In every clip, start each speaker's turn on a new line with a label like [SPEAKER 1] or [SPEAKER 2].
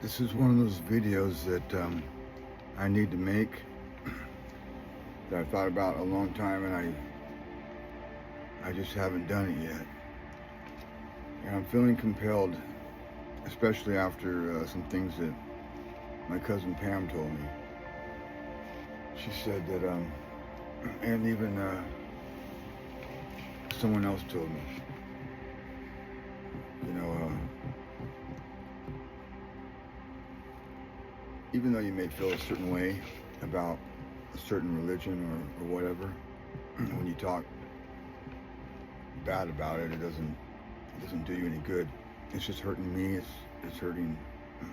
[SPEAKER 1] This is one of those videos that I need to make, that I thought about a long time, and I just haven't done it yet. And I'm feeling compelled, especially after some things that my cousin Pam told me. She said that, and even someone else told me, even though you may feel a certain way about a certain religion or whatever, when you talk bad about it, it doesn't do you any good. It's just hurting me. It's hurting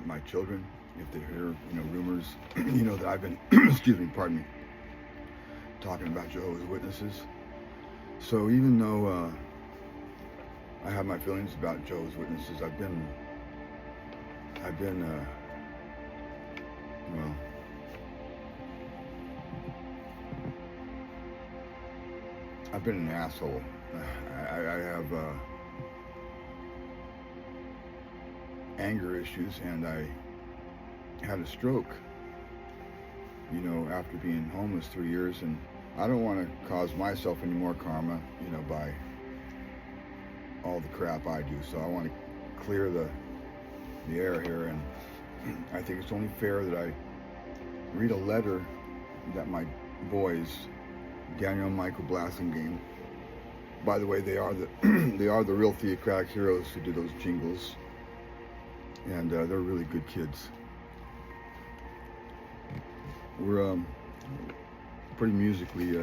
[SPEAKER 1] my children. If they hear rumors, that I've been pardon me, talking about Jehovah's Witnesses. So even though I have my feelings about Jehovah's Witnesses, I've been an asshole. I have anger issues, and I had a stroke, after being homeless 3 years, and I don't want to cause myself any more karma, by all the crap I do. So I want to clear the air here, and I think it's only fair that I read a letter that my boys, Daniel and Michael Blasingame, by the way, they are the real theocratic heroes who do those jingles, and they're really good kids. We're pretty musically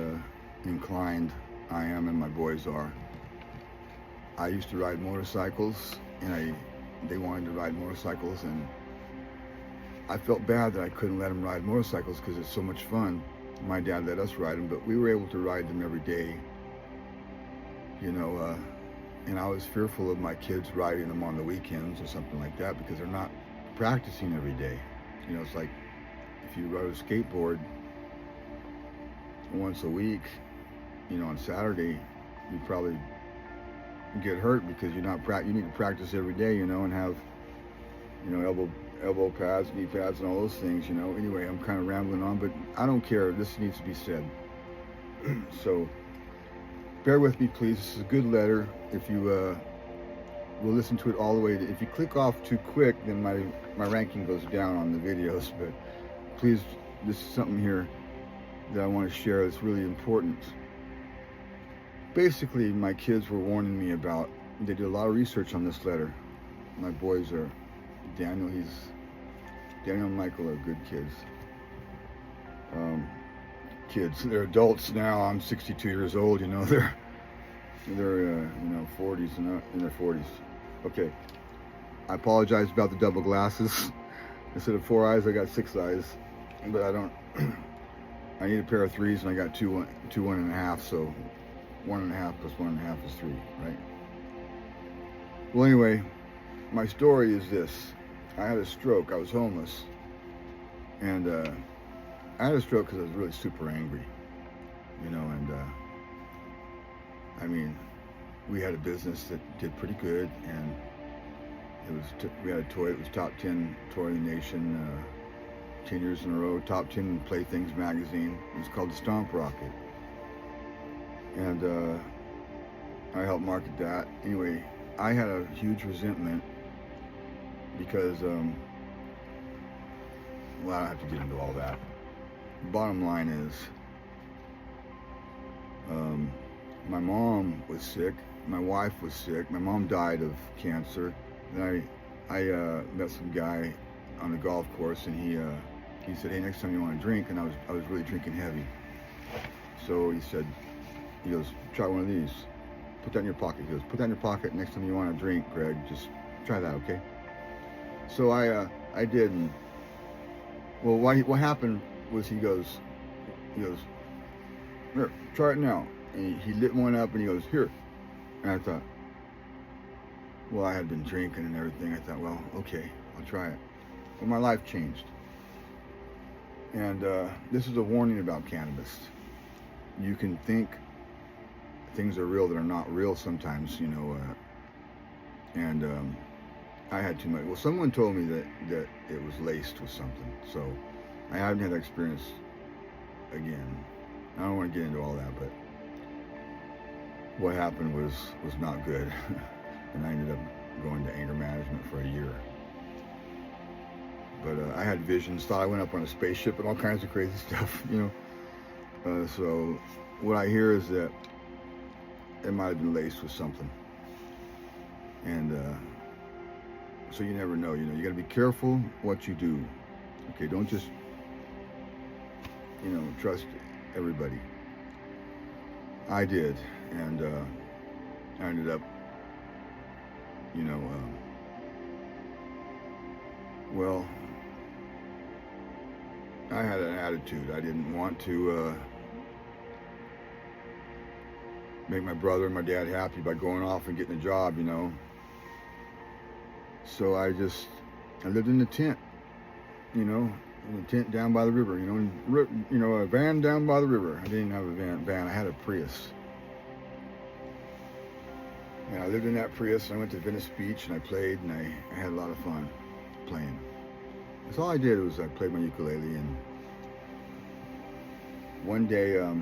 [SPEAKER 1] inclined. I am, and my boys are. I used to ride motorcycles, and they wanted to ride motorcycles, and I felt bad that I couldn't let them ride motorcycles because it's so much fun. My dad let us ride them, but we were able to ride them every day, and I was fearful of my kids riding them on the weekends or something like that, because they're not practicing every day. It's like if you ride a skateboard once a week, on Saturday, you probably get hurt because you need to practice every day, and have, elbow pads, knee pads, and all those things, Anyway, I'm kind of rambling on, but I don't care. This needs to be said. So bear with me, please. This is a good letter. If you will listen to it all the way. If you click off too quick, then my ranking goes down on the videos. But please, this is something here that I want to share that's really important. Basically, my kids were warning me about, they did a lot of research on this letter. My boys are, Daniel and Michael are good kids. They're adults now. I'm 62 years old, they're 40s and in their 40s. Okay, I apologize about the double glasses. Instead of 4 eyes, I got 6 eyes, but I need a pair of 3s, and I got two 1.5, so 1.5 plus 1.5 is 3, right? Well, anyway, my story is this. I had a stroke. I was homeless, and I had a stroke because I was really super angry, and we had a business that did pretty good, and we had a toy. It was top 10 toy in the nation, 10 years in a row, top 10 in Playthings magazine. It was called the Stomp Rocket, and I helped market that. Anyway, I had a huge resentment because, I don't have to get into all that. Bottom line is, my mom was sick, my wife was sick, my mom died of cancer. Then I met some guy on the golf course, and he said, hey, next time you want to drink, and I was really drinking heavy. So he goes, try one of these, put that in your pocket. He goes, put that in your pocket, next time you want to drink, Greg, just try that, okay? So I did, and well, what happened was he goes, here, try it now. And he lit one up, and he goes, here. And I thought, well, I had been drinking and everything. I thought, well, okay, I'll try it. Well, my life changed. And this is a warning about cannabis. You can think things are real that are not real sometimes, and I had too much. Well, someone told me that it was laced with something, so I haven't had that experience again. I don't want to get into all that, but what happened was not good, and I ended up going to anger management for a year. But I had visions, thought I went up on a spaceship and all kinds of crazy stuff, So what I hear is that it might have been laced with something, and so you never know. You got to be careful what you do. Okay, don't just trust everybody. I did, and I ended up, well, I had an attitude. I didn't want to make my brother and my dad happy by going off and getting a job, So I lived in a tent, in a tent down by the river, a van down by the river. I didn't have a van. I had a Prius. And I lived in that Prius, and I went to Venice Beach, and I played, and I had a lot of fun playing. That's all I did was I played my ukulele, and one day I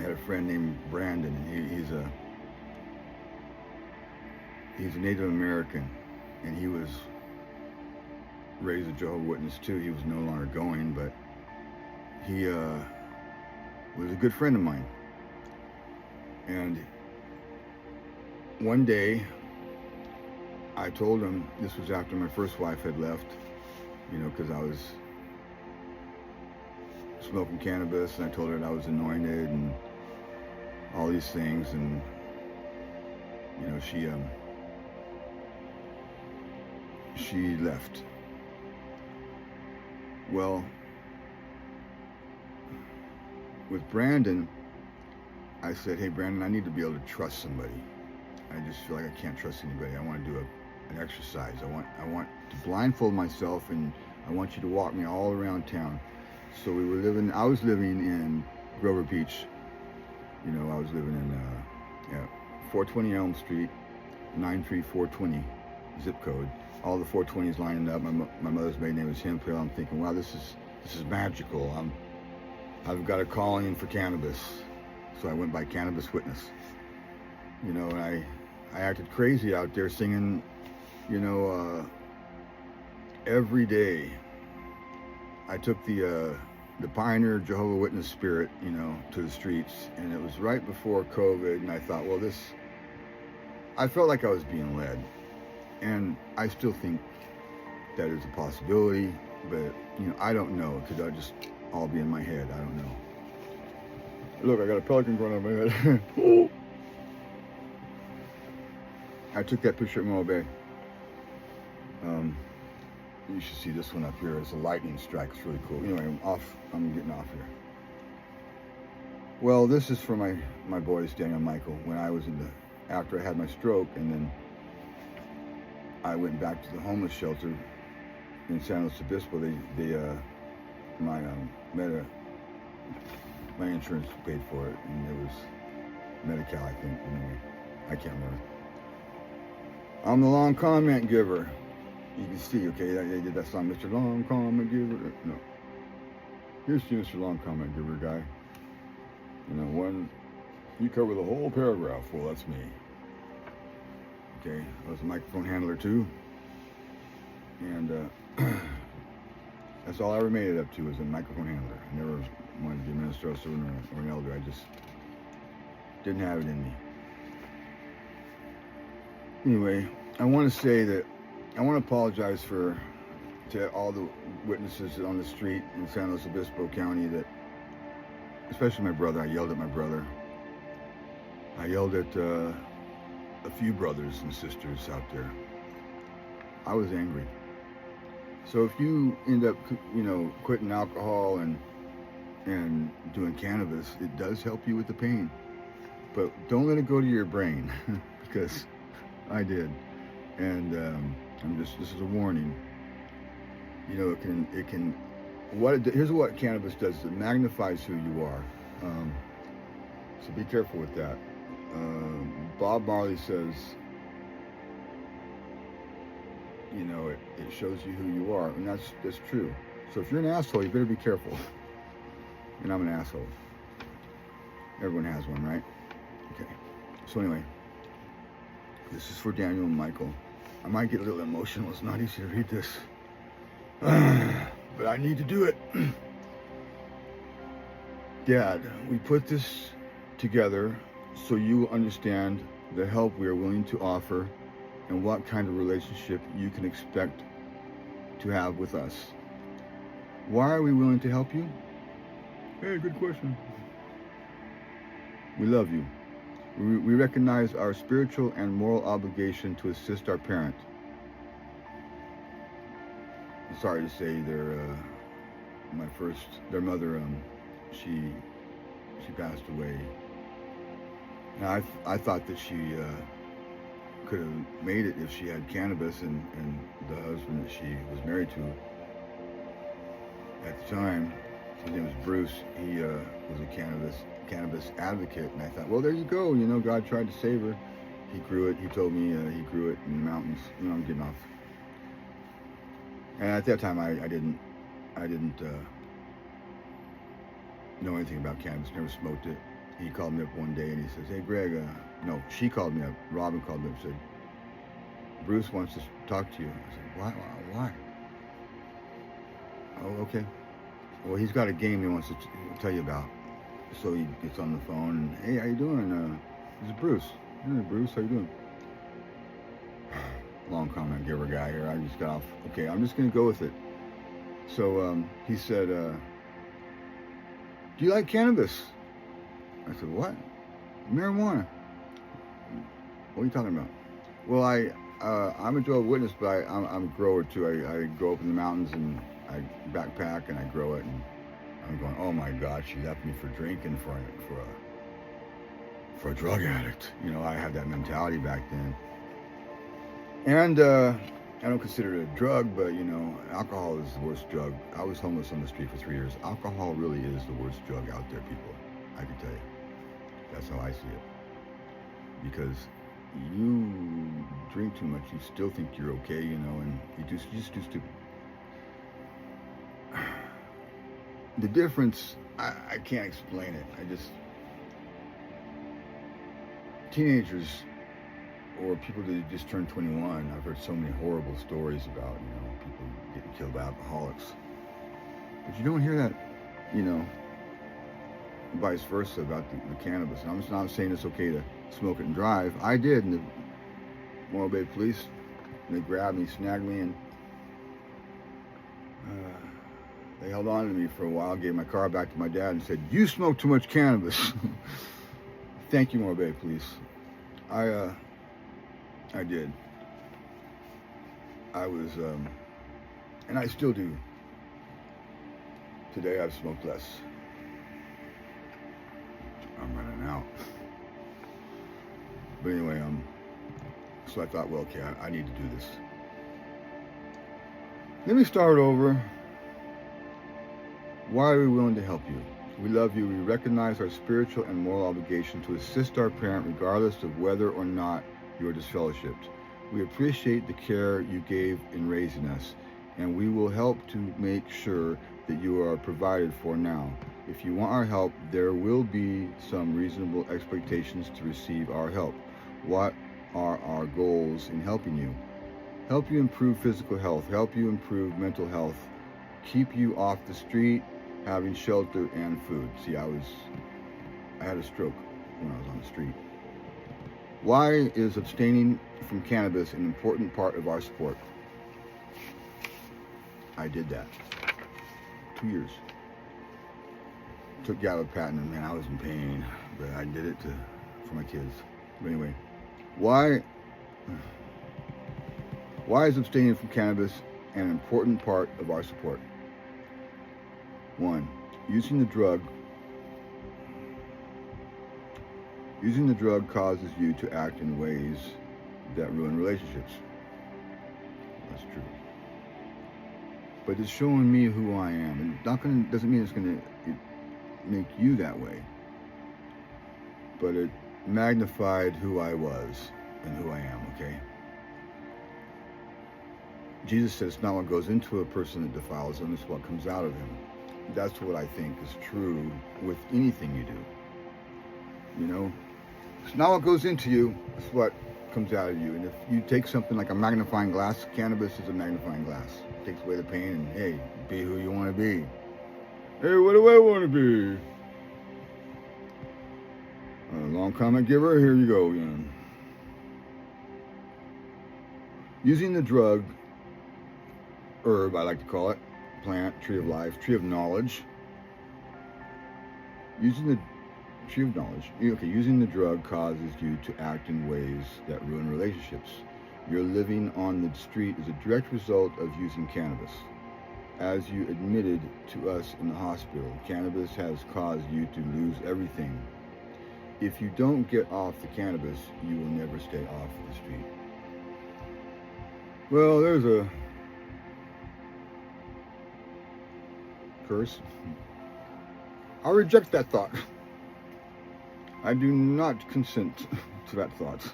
[SPEAKER 1] had a friend named Brandon, and he's a Native American, and he was raised a Jehovah's Witness too. He was no longer going, but he was a good friend of mine. And one day I told him, this was after my first wife had left, because I was smoking cannabis, and I told her that I was anointed and all these things, and she left. Well, with Brandon, I said, hey Brandon, I need to be able to trust somebody. I just feel like I can't trust anybody. I want to do an exercise. I want to blindfold myself, and I want you to walk me all around town. So I was living in Grover Beach. I was living in 420 Elm Street, 93420 zip code. All the 420s lining up. My mother's maiden name was Hemphill. I'm thinking, wow, this is magical. I've got a calling for cannabis. So I went by Cannabis Witness. And I acted crazy out there singing, every day. I took the pioneer Jehovah's Witness spirit, to the streets, and it was right before COVID, and I thought, well, I felt like I was being led, and I still think that is a possibility, but, I don't know. It could just all be in my head. I don't know. Look, I got a pelican going on my head. I took that picture at Moa Bay. You should see this one up here. It's a lightning strike. It's really cool. Anyway, I'm getting off here. Well, this is for my boys, Daniel and Michael, when I was after I had my stroke, and then I went back to the homeless shelter in San Luis Obispo. My insurance paid for it, and it was Medi-Cal, I think. Anyway, I can't remember. I'm the long comment giver. You can see, okay, they did that song, Mr. Long Comment Giver. No. Here's the Mr. Long Comment Giver guy. When you cover the whole paragraph, well, that's me. Okay, I was a microphone handler too. And that's all I ever made it up to, was a microphone handler. I never wanted to be a minister or an elder. I just didn't have it in me. Anyway, I want to apologize to all the witnesses on the street in San Luis Obispo County, that, especially my brother. I yelled at my brother. I yelled at a few brothers and sisters out there. I was angry. So if you end up, quitting alcohol and doing cannabis, it does help you with the pain. But don't let it go to your brain, because I did. And this is a warning. Here's what cannabis does. It magnifies who you are. So be careful with that. Bob Marley says, you know, it shows you who you are, and that's true. So if you're an asshole, you better be careful. And I'm an asshole. Everyone has one, right? Okay. So anyway, this is for Daniel and Michael. I might get a little emotional. It's not easy to read this. But I need to do it. Dad, we put this together so you will understand the help we are willing to offer and what kind of relationship you can expect to have with us. Why are we willing to help you? Hey, good question. We love you. We recognize our spiritual and moral obligation to assist our parent. I'm sorry to say, their mother, she passed away. And I thought that she could have made it if she had cannabis, and the husband that she was married to at the time, his name was Bruce. He was a cannabis advocate, and I thought, well, there you go. You know, God tried to save her. He grew it. He told me he grew it in the mountains. You know, I'm getting off. And at that time, I didn't know anything about cannabis. Never smoked it. He called me up one day and he says, "Hey, Greg." No, she called me up. Robin called me up and said, "Bruce wants to talk to you." I said, "Why?" "Oh, okay. Well, he's got a game he wants to tell you about." So he gets on the phone and, "Hey, how you doing? This is Bruce." "Hey, Bruce, how you doing?" Long comment giver guy here. I just got off. Okay, I'm just going to go with it. So he said, "Do you like cannabis?" I said, "What?" "Marijuana." "What are you talking about?" "Well, I'm a Jehovah's Witness, but I'm a grower too. I grow up in the mountains and I backpack and I grow it." And I'm going, "Oh my God, she left me for drinking for a drug addict." You know, I had that mentality back then. And I don't consider it a drug, but you know, alcohol is the worst drug. I was homeless on the street for 3 years. Alcohol really is the worst drug out there, people. I can tell you. That's how I see it. Because you drink too much, you still think you're okay, you know, and you just do stupid. The difference, I can't explain it. Teenagers or people that just turned 21, I've heard so many horrible stories about, you know, people getting killed by alcoholics. But you don't hear that, you know, vice versa about the cannabis. And I'm just not saying it's okay to smoke it and drive. I did, and the Morro Bay police, they grabbed me, snagged me, and they held on to me for a while, gave my car back to my dad and said, "You smoke too much cannabis." Thank you, Morro Bay police. I did. I was, and I still do. Today I've smoked less. I'm running out. But anyway, so I thought, well, okay, I need to do this. Let me start over. Why are we willing to help you? We love you. We recognize our spiritual and moral obligation to assist our parent regardless of whether or not you are disfellowshipped. We appreciate the care you gave in raising us, and we will help to make sure that you are provided for now. If you want our help, there will be some reasonable expectations to receive our help. What are our goals in helping you? Help you improve physical health, help you improve mental health, keep you off the street, having shelter and food. See, I had a stroke when I was on the street. Why is abstaining from cannabis an important part of our support? I did that. 2 years. Took gabapentin, and man, I was in pain, but I did it for my kids. But anyway, why is abstaining from cannabis an important part of our support? 1, using the drug causes you to act in ways that ruin relationships. That's true. But it's showing me who I am. And doesn't mean it's going to make you that way. But it magnified who I was and who I am, okay? Jesus said it's not what goes into a person that defiles him, it's what comes out of him. That's what I think is true with anything you do. You know, it's not what goes into you, it's what comes out of you. And if you take something like a magnifying glass, cannabis is a magnifying glass. It takes away the pain and, hey, be who you want to be. Hey, what do I want to be? Long comment giver, here you go. Using the drug, herb I like to call it, plant, tree of life, tree of knowledge. Using the tree of knowledge, using the drug causes you to act in ways that ruin relationships. Your living on the street is a direct result of using cannabis. As you admitted to us in the hospital, cannabis has caused you to lose everything. If you don't get off the cannabis, you will never stay off the street. Well, there's a curse. I reject that thought. I do not consent to that thought.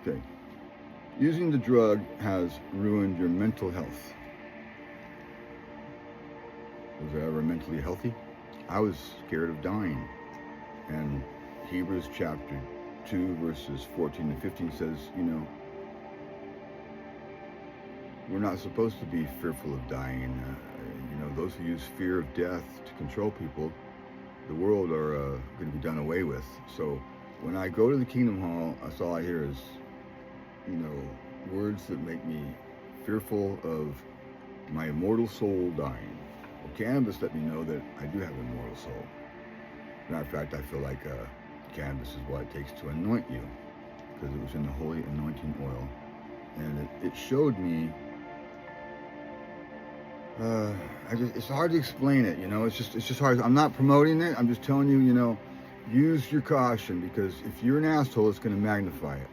[SPEAKER 1] Okay. Using the drug has ruined your mental health. Was I ever mentally healthy? I was scared of dying. And Hebrews chapter 2 verses 14 and 15 says, we're not supposed to be fearful of dying. Those who use fear of death to control people, the world are going to be done away with. So when I go to the Kingdom Hall, that's all I hear is, words that make me fearful of my immortal soul dying. Well, cannabis let me know that I do have an immortal soul. Matter of fact, I feel like cannabis is what it takes to anoint you, because it was in the holy anointing oil, and it showed me. It's hard to explain it, It's just hard. I'm not promoting it. I'm just telling you, use your caution, because if you're an asshole, it's going to magnify it.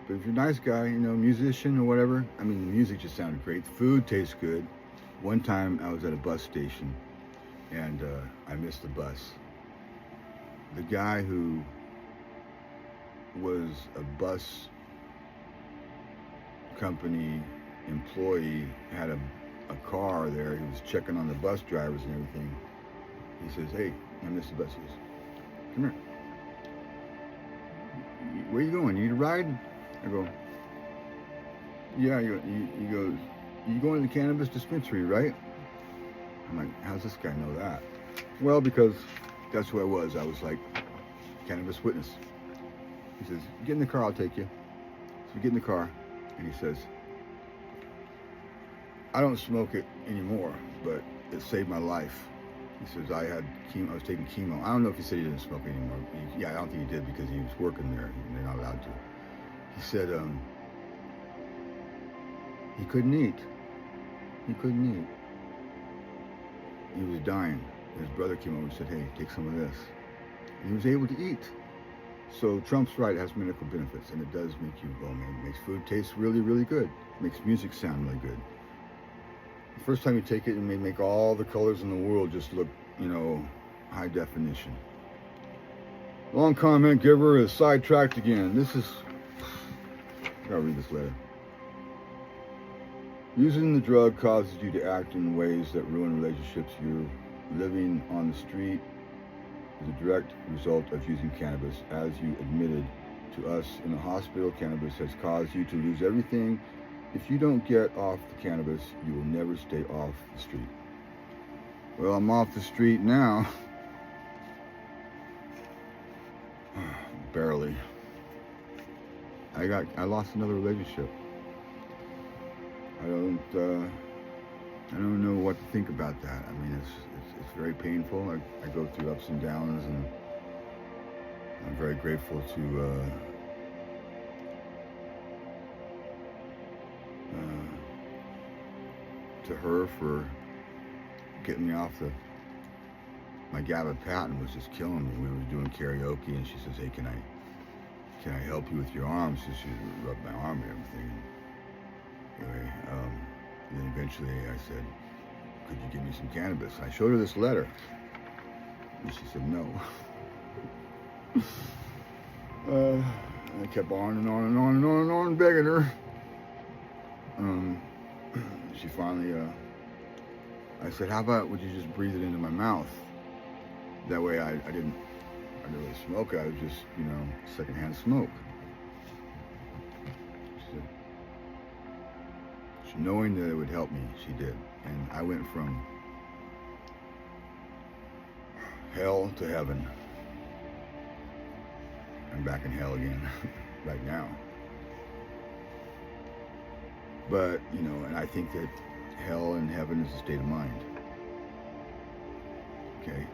[SPEAKER 1] But if you're a nice guy, musician or whatever, the music just sounded great. Food tastes good. One time I was at a bus station and I missed the bus. The guy who was a bus company employee had a car there. He was checking on the bus drivers and everything. He says, "Hey, I missed the bus." He goes, "Come here. Where you going? You need a ride?" I go, "Yeah." He goes, "You going to the cannabis dispensary, right?" I'm like, "How's this guy know that?" Well, because that's who I was. I was like, cannabis witness. He says, "Get in the car, I'll take you." So we get in the car, and he says, "I don't smoke it anymore, but it saved my life." He says, I was taking chemo. I don't know if he said he didn't smoke anymore. I don't think he did, because he was working there and they're not allowed to. He said he couldn't eat. He couldn't eat. He was dying. His brother came over and said, "Hey, take some of this." And he was able to eat. So Trump's right, it has medical benefits, and it does make you go, man. It makes food taste really, really good. It makes music sound really good. The first time you take it, it may make all the colors in the world just look, high definition. Long comment giver is sidetracked again. I gotta read this letter. Using the drug causes you to act in ways that ruin relationships. You're living on the street is a direct result of using cannabis. As you admitted to us in the hospital, cannabis has caused you to lose everything. If you don't get off the cannabis, you will never stay off the street. Well, I'm off the street now. Barely. I lost another relationship. I don't know what to think about that. It's very painful. I go through ups and downs, and I'm very grateful to her for getting me off my gabapentin was just killing me. We were doing karaoke, and she says, "Hey, can I help you with your arms?" So she rubbed my arm and everything. Anyway, and then eventually I said, "Could you give me some cannabis?" I showed her this letter, and she said no. I kept on and on and on and on and on begging her. she finally, I said, how about would you just breathe it into my mouth? That way I didn't really smoke. I was just, secondhand smoke. She said, knowing that it would help me, she did. And I went from hell to heaven. I'm back in hell again right now. But, and I think that hell and heaven is a state of mind. Okay?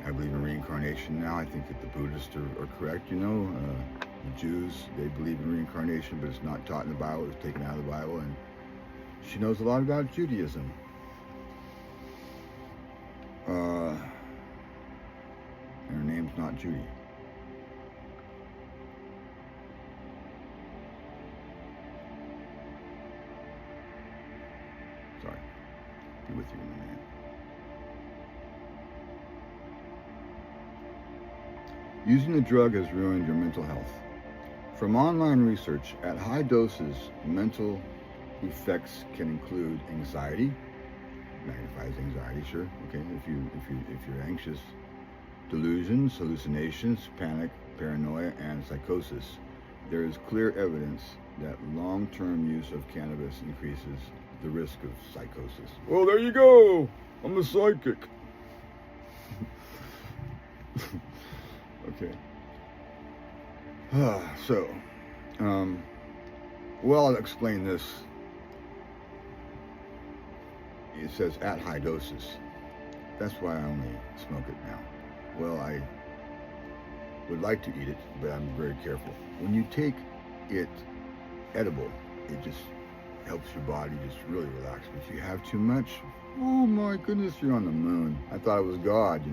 [SPEAKER 1] I believe in reincarnation now. I think that the Buddhists are correct, The Jews, they believe in reincarnation, but it's not taught in the Bible. It's taken out of the Bible. And she knows a lot about Judaism. And her name's not Judy. Sorry. Be with you in a minute. Using the drug has ruined your mental health. From online research, at high doses, mental effects can include anxiety, magnifies anxiety, sure, okay, if you're anxious, delusions, hallucinations, panic, paranoia, and psychosis. There is clear evidence that long-term use of cannabis increases the risk of psychosis. Well, there you go. I'm a psychic. Okay. Well, I'll explain this. It says at high doses. That's why I only smoke it now. Well, I would like to eat it, but I'm very careful. When you take it edible, it just helps your body just really relax. But if you have too much, oh my goodness, you're on the moon. I thought it was God,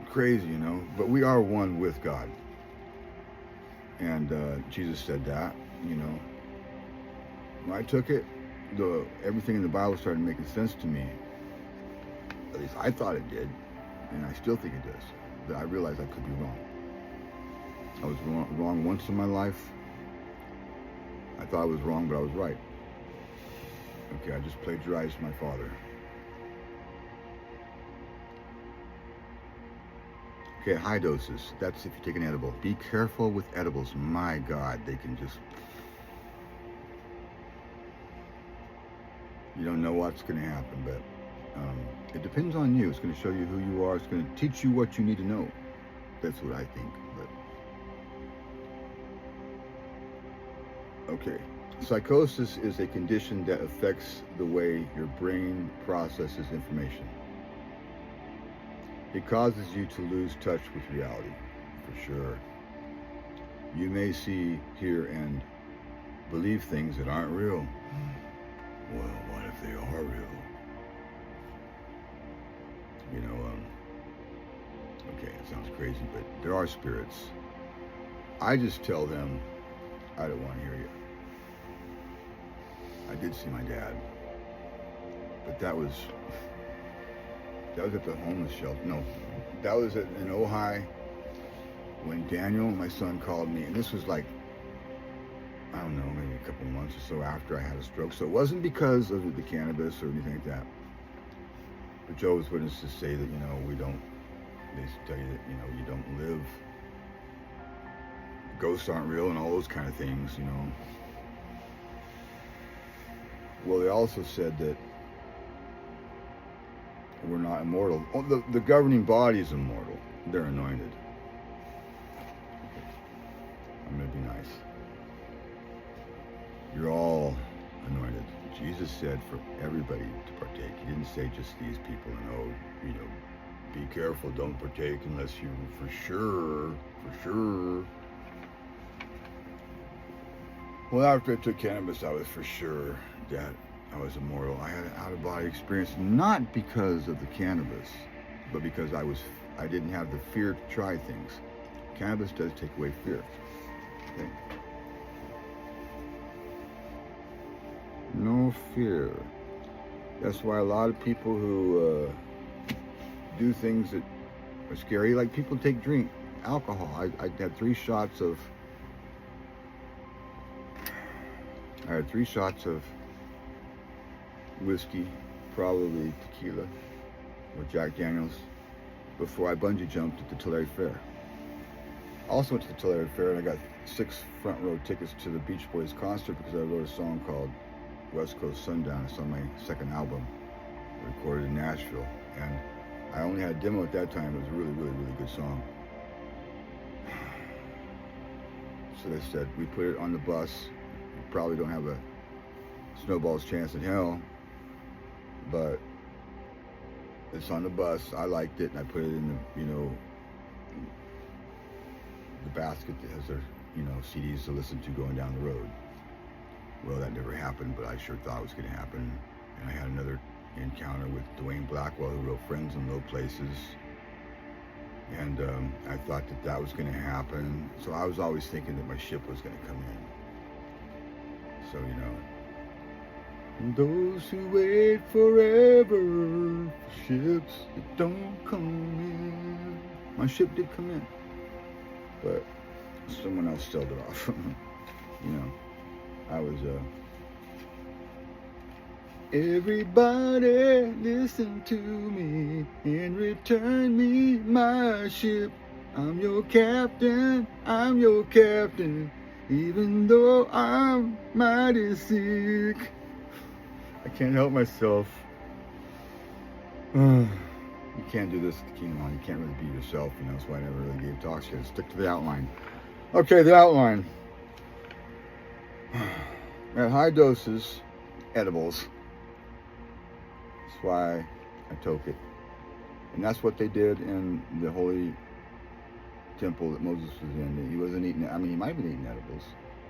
[SPEAKER 1] crazy, but we are one with God. And Jesus said that, When I took it, everything in the Bible started making sense to me. At least I thought it did, and I still think it does. But I realized I could be wrong. I was wrong once in my life. I thought I was wrong, but I was right. Okay, I just plagiarized my father. Okay, high doses. That's if you take an edible. Be careful with edibles. My God, they can just... You don't know what's going to happen, but it depends on you. It's going to show you who you are. It's going to teach you what you need to know. That's what I think. But okay. Psychosis is a condition that affects the way your brain processes information. It causes you to lose touch with reality, for sure. You may see, hear, and believe things that aren't real. Well, what if they are real? Okay, it sounds crazy, but there are spirits. I just tell them, I don't want to hear you. I did see my dad, but that was at the homeless shelter. No, that was in Ojai when Daniel, my son, called me, and this was like, I don't know, maybe a couple months or so after I had a stroke. So it wasn't because of the cannabis or anything like that. But Jehovah's Witnesses say that, they tell you that, you don't live. Ghosts aren't real and all those kind of things, Well, they also said that we're not immortal. Oh, the governing body is immortal. They're anointed. I'm going to be nice. You're all anointed. Jesus said for everybody to partake. He didn't say just these people, be careful, don't partake unless you for sure. Well, after I took cannabis, I was for sure that I was immortal. I had an out-of-body experience, not because of the cannabis, but because I didn't have the fear to try things. Cannabis does take away fear. Okay? No fear. That's why a lot of people who do things that are scary, like people drink alcohol. I had 3 shots of, I I had 3 shots of whiskey, probably tequila or Jack Daniels, before I bungee jumped at the Tulare Fair. I also went to the Tulare Fair and I got 6 front row tickets to the Beach Boys concert because I wrote a song called West Coast Sundown. It's on my 2nd album, recorded in Nashville. And I only had a demo at that time. It was a really, really, really good song. So they said, we put it on the bus. We probably don't have a snowball's chance in hell, but it's on the bus. I liked it, and I put it in the, the basket that has their, CDs to listen to going down the road. Well, that never happened, but I sure thought it was going to happen. And I had another encounter with Dwayne Blackwell, who wrote Friends in Low Places. And I thought that was going to happen. So I was always thinking that my ship was going to come in. So, those who wait forever for ships that don't come in. My ship did come in, but someone else sailed it off. I was everybody listen to me and return me my ship. I'm your captain, even though I'm mighty sick. I can't help myself. You can't do this at the Kingdom Hall. You can't really be yourself, That's why I never really gave talks. You gotta stick to the outline. Okay, the outline. At high doses, edibles. That's why I took it. And that's what they did in the holy temple that Moses was in. He wasn't eating, he might have been eating edibles,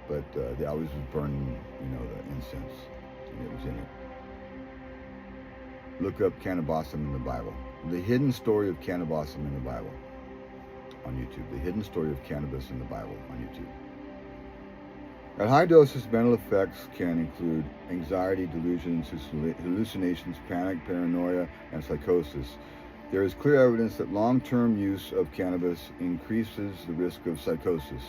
[SPEAKER 1] but they always was burning, the incense. And it was in it. Look up Cannabis in the Bible. The hidden story of Cannabis in the Bible on YouTube. The hidden story of cannabis in the Bible on YouTube. At high doses, mental effects can include anxiety, delusions, hallucinations, panic, paranoia, and psychosis. There is clear evidence that long-term use of cannabis increases the risk of psychosis.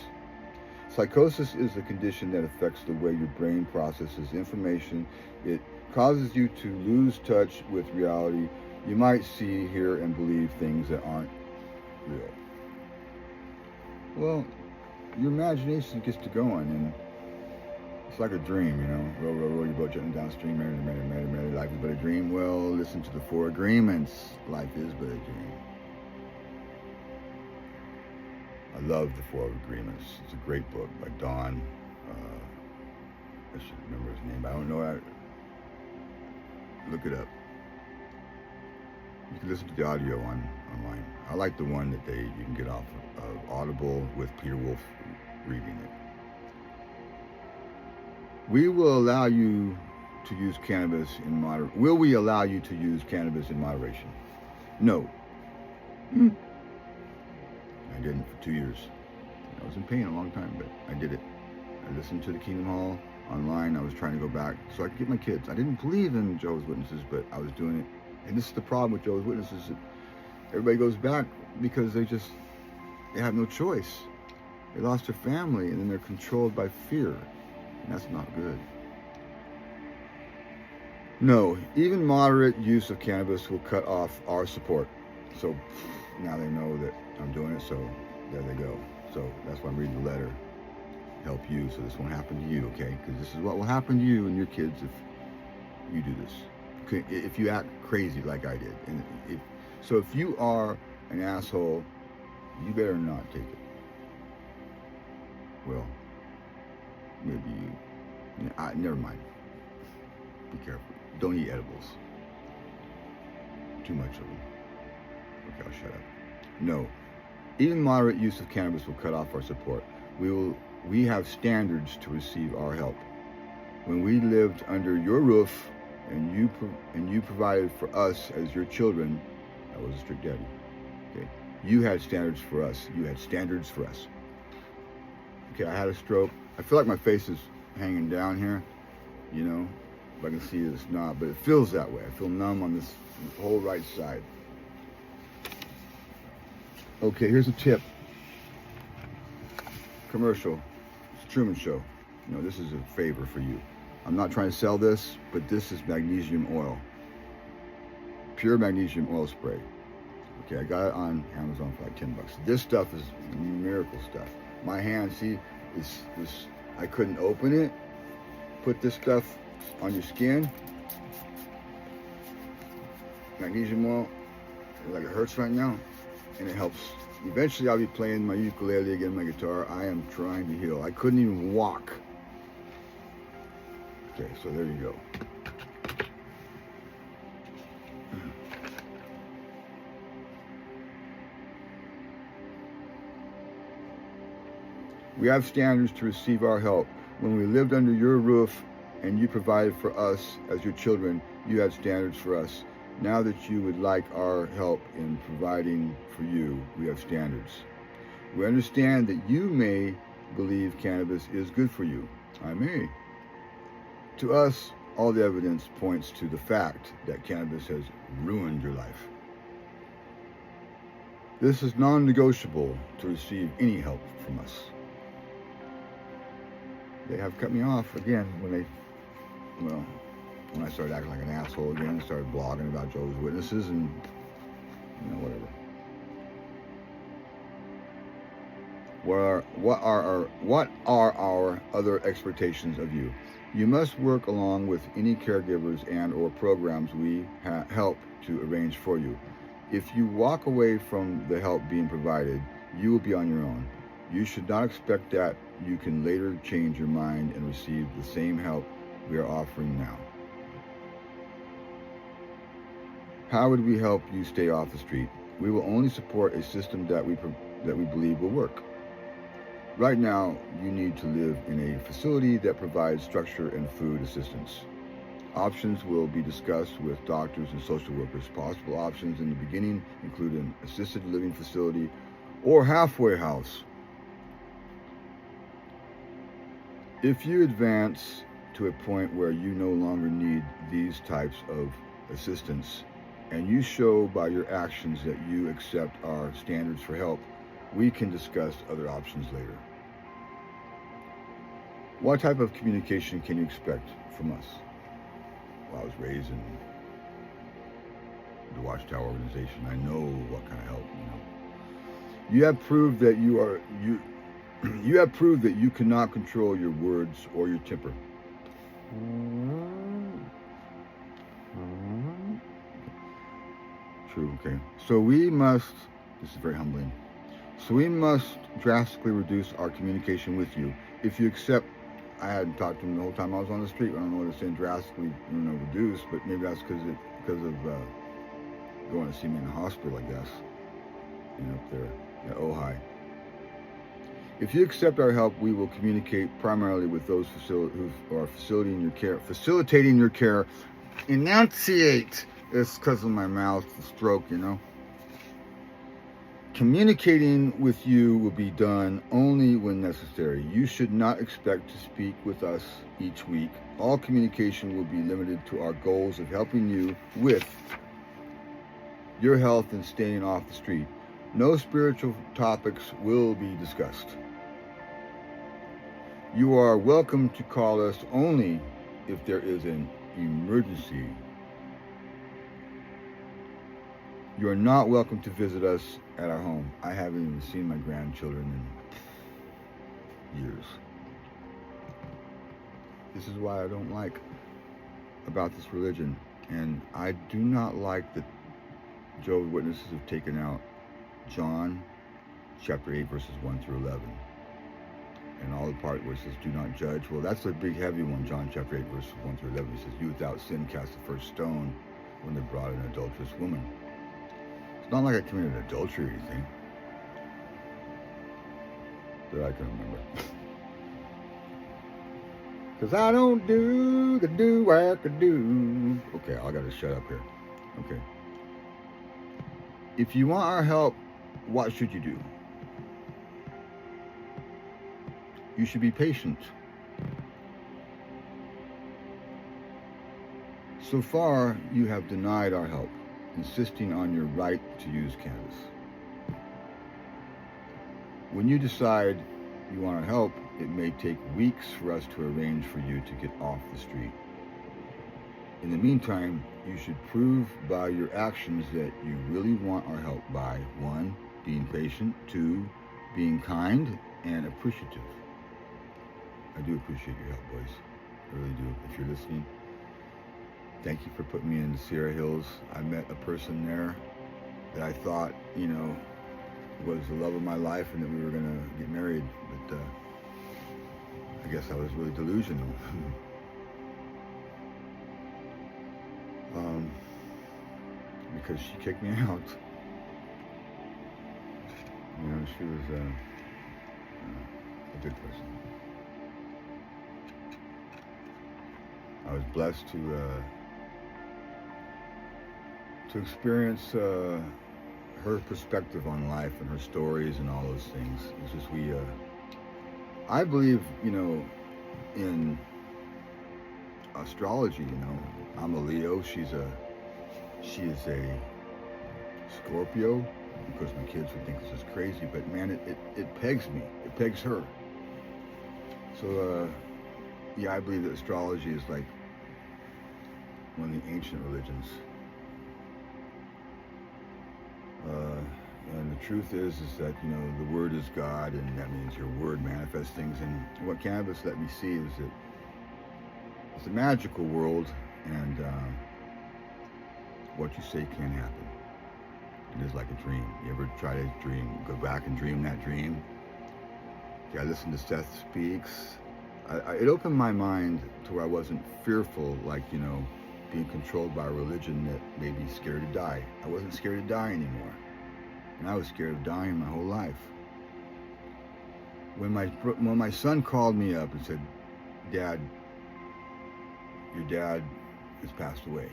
[SPEAKER 1] Psychosis is a condition that affects the way your brain processes information. It causes you to lose touch with reality. You might see, hear, and believe things that aren't real. Well, your imagination gets to going, and it's like a dream, Row, row, row your boat gently downstream. Merry, life is but a dream. Well, listen to the 4 agreements. Life is but a dream. I love the 4 agreements. It's a great book by Don. I should remember his name. I don't know. Look it up. You can listen to the audio online. I like the one that you can get off of Audible with Peter Wolf reading it. We will allow you to use cannabis in moderation. Will we allow you to use cannabis in moderation? No. I didn't for 2 years. I was in pain a long time, but I did it. I listened to the Kingdom Hall online. I was trying to go back so I could get my kids. I didn't believe in Jehovah's Witnesses, but I was doing it. And this is the problem with Jehovah's Witnesses. That everybody goes back because they have no choice. They lost their family, and then they're controlled by fear. And that's not good. No, even moderate use of cannabis will cut off our support. So now they know that I'm doing it, so there they go. So that's why I'm reading the letter. Help you, so this won't happen to you, okay? Because this is what will happen to you and your kids if you do this. If you act crazy like I did. And if you are an asshole, you better not take it. Well, maybe you. Never mind. Be careful. Don't eat edibles. Too much of them. Okay, I'll shut up. No. Even moderate use of cannabis will cut off our support. We have standards to receive our help. When we lived under your roof and you provided for us as your children, I was a strict daddy. Okay. You had standards for us. You had standards for us. Okay, I had a stroke. I feel like my face is hanging down here, if I can see it, it's not, but it feels that way. I feel numb on this whole right side. Okay, here's a tip. Commercial. It's a Truman Show. This is a favor for you. I'm not trying to sell this, but this is magnesium oil. Pure magnesium oil spray. Okay, I got it on Amazon for like $10. This stuff is miracle stuff. My hand, see, this I couldn't open it. Put this stuff on your skin. Magnesium oil, like it hurts right now, and it helps. Eventually I'll be playing my ukulele again, my guitar. I am trying to heal. I couldn't even walk. Okay, so there you go. We have standards to receive our help. When we lived under your roof and you provided for us as your children, you had standards for us. Now that you would like our help in providing for you, we have standards. We understand that you may believe cannabis is good for you. I may. To us, all the evidence points to the fact that cannabis has ruined your life. This is non-negotiable to receive any help from us. They have cut me off again when I started acting like an asshole again. I started blogging about Jehovah's Witnesses and, whatever. What are our other expectations of you? You must work along with any caregivers and or programs we help to arrange for you. If you walk away from the help being provided, you will be on your own. You should not expect that you can later change your mind and receive the same help we are offering now. How would we help you stay off the street? We will only support a system that we believe will work. Right now, you need to live in a facility that provides structure and food assistance. Options will be discussed with doctors and social workers. Possible options in the beginning include an assisted living facility or halfway house. If you advance to a point where you no longer need these types of assistance, and you show by your actions that you accept our standards for help, we can discuss other options later. What type of communication can you expect from us? Well, I was raised in the Watchtower organization. I know what kind of help, You have proved that you have proved that you cannot control your words or your temper. True, okay. So we must, this is very humbling, so we must drastically reduce our communication with you. If you accept, I hadn't talked to him the whole time I was on the street. I don't know what it's saying drastically, reduce, but maybe that's because of going to see me in the hospital, I guess, up there at Ojai. If you accept our help, we will communicate primarily with those who are facilitating your care. Enunciate. It's because of my mouth, the stroke, Communicating with you will be done only when necessary. You should not expect to speak with us each week. All communication will be limited to our goals of helping you with your health and staying off the street. No spiritual topics will be discussed. You are welcome to call us only if there is an emergency. You are not welcome to visit us at our home. I haven't even seen my grandchildren in years. This is why I don't like about this religion. And I do not like that Jehovah's Witnesses have taken out John chapter 8 verses 1 through 11. And all the part where it says, do not judge. Well, that's a big heavy one, John chapter 8 verses 1 through 11. It says, you without sin cast the first stone when they brought an adulterous woman. It's not like I committed adultery or anything that I can remember. Because I don't do the do. Okay, I gotta shut up here. Okay. If you want our help, what should you do? You should be patient. So far, you have denied our help, insisting on your right to use cannabis. When you decide you want our help, it may take weeks for us to arrange for you to get off the street. In the meantime, you should prove by your actions that you really want our help by 1. Being patient, 2. Being kind and appreciative. I do appreciate your help, boys. I really do. If you're listening, thank you for putting me in the Sierra Hills. I met a person there that I thought, was the love of my life and that we were going to get married. But I guess I was really delusional. Because she kicked me out. She was a good person. I was blessed to experience her perspective on life and her stories and all those things. It's just I believe, in astrology. I'm a Leo. She is a Scorpio. Of course, my kids would think this is crazy, but man, it pegs me. It pegs her. So, I believe that astrology is like one of the ancient religions. And the truth is that, the Word is God, and that means your Word manifests things. And what Cannabis let me see is that it's a magical world, and what you say can happen. It is like a dream. You ever try to go back and dream that dream? Yeah, I listened to Seth Speaks. It opened my mind to where I wasn't fearful, like, being controlled by a religion that made me scared to die. I wasn't scared to die anymore. And I was scared of dying my whole life. When my son called me up and said, "Dad, your dad has passed away.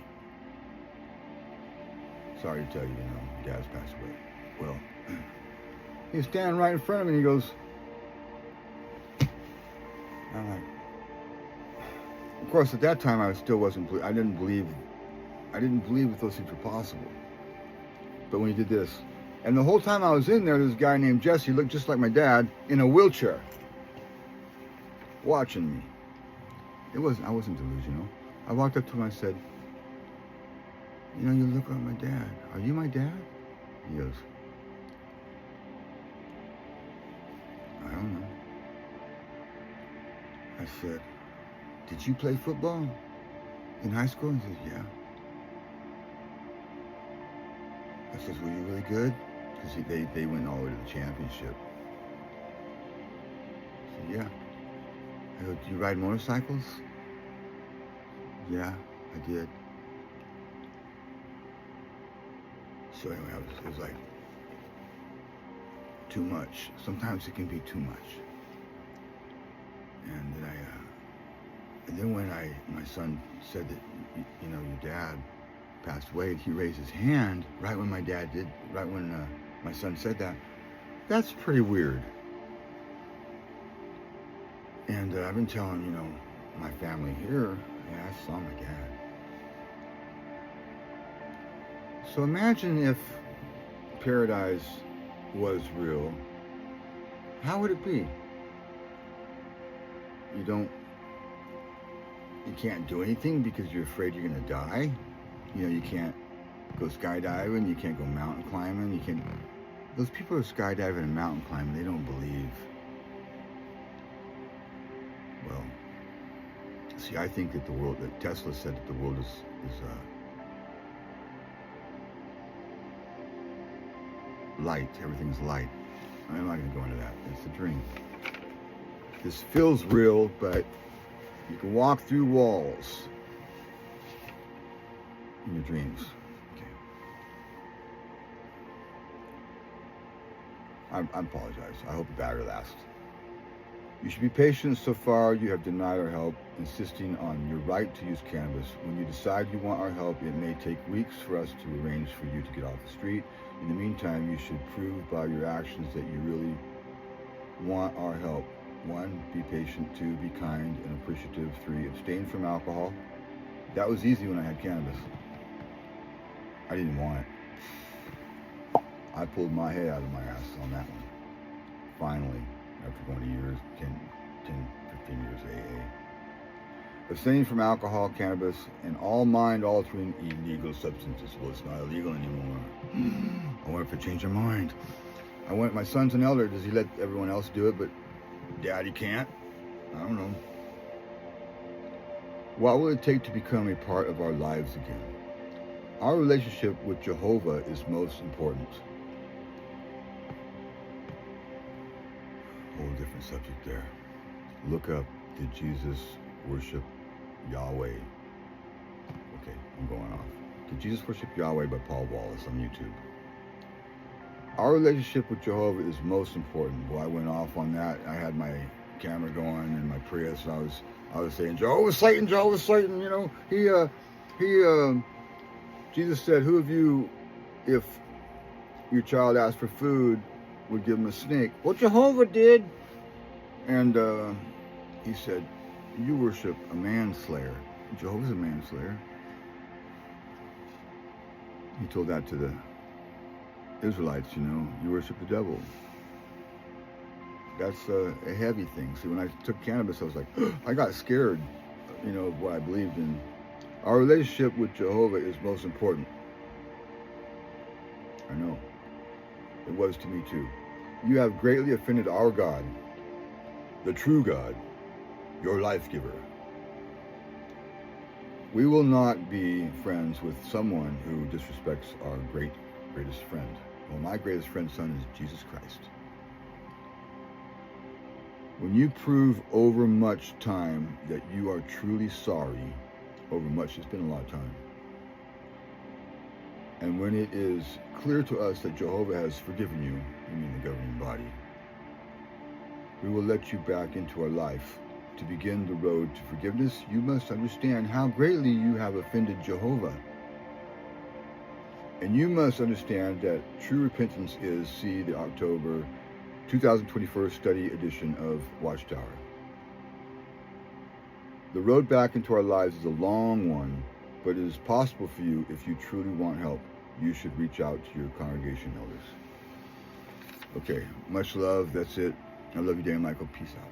[SPEAKER 1] Sorry to tell you, your dad's passed away." Well, he was standing right in front of me and he goes, I'm like, of course at that time I still wasn't, I didn't believe that those things were possible. But when he did this, and the whole time I was in there, this guy named Jesse, looked just like my dad, in a wheelchair, watching me. I wasn't delusional. I walked up to him and I said, "You look like my dad. Are you my dad?" He goes, "I don't know." I said, "Did you play football in high school?" He says, "Yeah." I says, "Were you really good?" Because they went all the way to the championship. I said, "Yeah." I go, "Do you ride motorcycles?" "Yeah, I did." So anyway, it was like too much. Sometimes it can be too much. And then when my son said that, your dad passed away, he raised his hand right when my son said that. That's pretty weird. And I've been telling, my family here, yeah, I saw my dad. So imagine if paradise was real. How would it be? You can't do anything because you're afraid you're going to die. You can't go skydiving, you can't go mountain climbing, those people who are skydiving and mountain climbing, they don't believe. Well, see, I think that Tesla said that the world is light, everything's light. I'm not going to go into that, it's a dream. This feels real, but you can walk through walls in your dreams. Okay. I apologize. I hope the battery lasts. You should be patient. So far, you have denied our help, insisting on your right to use cannabis. When you decide you want our help, it may take weeks for us to arrange for you to get off the street. In the meantime, you should prove by your actions that you really want our help. 1, be patient. 2, be kind and appreciative. 3, abstain from alcohol. That was easy when I had cannabis. I didn't want it. I pulled my head out of my ass on that one. Finally, after 20 years, 15 years AA. Abstaining from alcohol, cannabis, and all mind-altering illegal substances. Well, it's not illegal anymore. I wonder if it changed their mind. My son's an elder. Does he let everyone else do it, but Daddy can't? I don't know. What will it take to become a part of our lives again? Our relationship with Jehovah is most important. Whole different subject there. Look up, did Jesus worship Yahweh? Okay, I'm going off. Did Jesus worship Yahweh by Paul Wallace on YouTube. Our relationship with Jehovah is most important. Well, I went off on that. I had my camera going and my Prius. And I was saying, Jehovah's Satan, Jehovah's Satan. You know, Jesus said, who of you, if your child asked for food, would give him a snake? Well, Jehovah did. And he said, you worship a manslayer. Jehovah's a manslayer. He told that to the Israelites, you know, you worship the devil. That's a heavy thing. See, when I took cannabis, I was like, I got scared, you know, of what I believed in. Our relationship with Jehovah is most important. I know. It was to me too. You have greatly offended our God, the true God, your life giver. We will not be friends with someone who disrespects our greatest friend. Well, my greatest friend's son is Jesus Christ. When you prove over much time that you are truly sorry, over much, it's been a lot of time, and when it is clear to us that Jehovah has forgiven you, I mean the governing body, we will let you back into our life. To begin the road to forgiveness, you must understand how greatly you have offended Jehovah. And you must understand that true repentance is, see the October 2021 study edition of Watchtower. The road back into our lives is a long one, but it is possible for you if you truly want help. You should reach out to your congregation elders. Okay, much love. That's it. I love you, Dan Michael. Peace out.